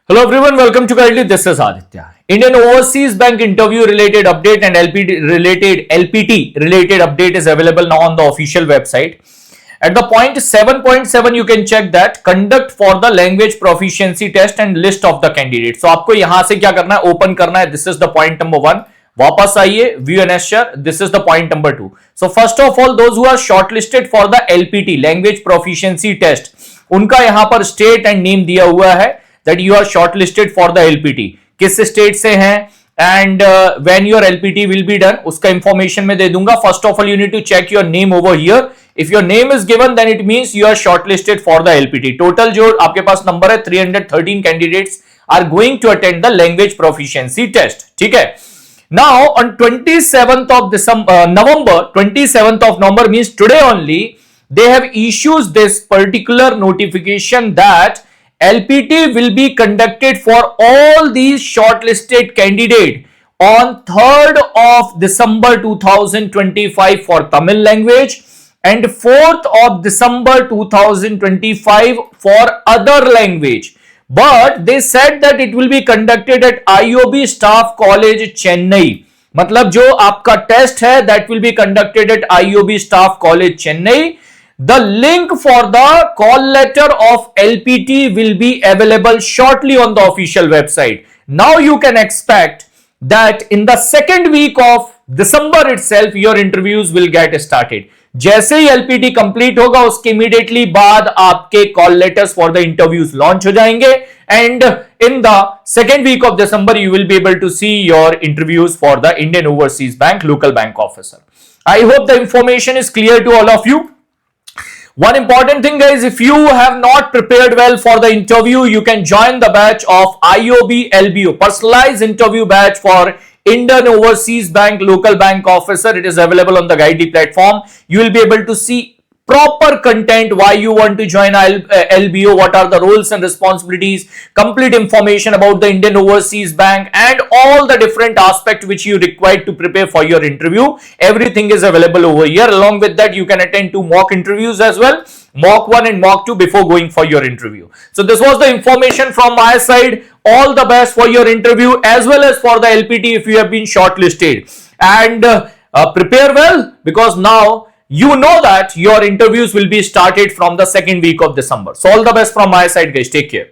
Hello everyone, welcome to Kindly. This is Aditya. Indian Overseas Bank interview related update and LPT related update is available now on the official website. At the point 7.7 you can check that conduct for the language proficiency test and list of the candidates. So आपको यहां से क्या करना है, open करना है. This is the point number 1. वापस आइए, view and share. This is the point number 2. So first of all, those who are shortlisted for the LPT language proficiency test, उनका यहां पर state and name दिया हुआ है that you are shortlisted for the LPT. किस state से हैं and when your LPT will be done, उसका इंफॉर्मेशन मैं दे दूंगा. First of all, you need to check your name over here. If your name is given, then it means you are shortlisted for the LPT. Total जो आपके पास number है 313 candidates are going to attend the language proficiency test. ठीक है. Now on 27th of November, 27th of November means today only, they have issued this particular notification that LPT will be conducted for all these shortlisted candidates on 3rd of December 2025 for Tamil language and 4th of December 2025 for other language. But they said that it will be conducted at IOB Staff College Chennai. मतलब जो आपका test है that will be conducted at IOB Staff College Chennai. The link for the call letter of LPT will be available shortly on the official website. Now you can expect that in the second week of December itself, your interviews will get started. जैसे ही LPT complete होगा, उसके immediately बाद आपके call letters for the interviews launch हो जाएंगे and in the second week of December, you will be able to see your interviews for the Indian Overseas Bank local bank officer. I hope the information is clear to all of you. One important thing, guys, if you have not prepared well for the interview, you can join the batch of IOB LBO, personalized interview batch for Indian Overseas Bank local bank officer. It is available on the Guidely platform. You will be able to see proper content, why you want to join LBO, what are the roles and responsibilities, complete information about the Indian Overseas Bank and all the different aspects which you require to prepare for your interview. Everything is available over here. Along with that, you can attend 2 mock interviews as well, mock 1 and mock 2 before going for your interview. So this was the information from my side. All the best for your interview as well as for the LPT if you have been shortlisted, and prepare well, because now you know that your interviews will be started from the second week of December. So all the best from my side, guys. Take care.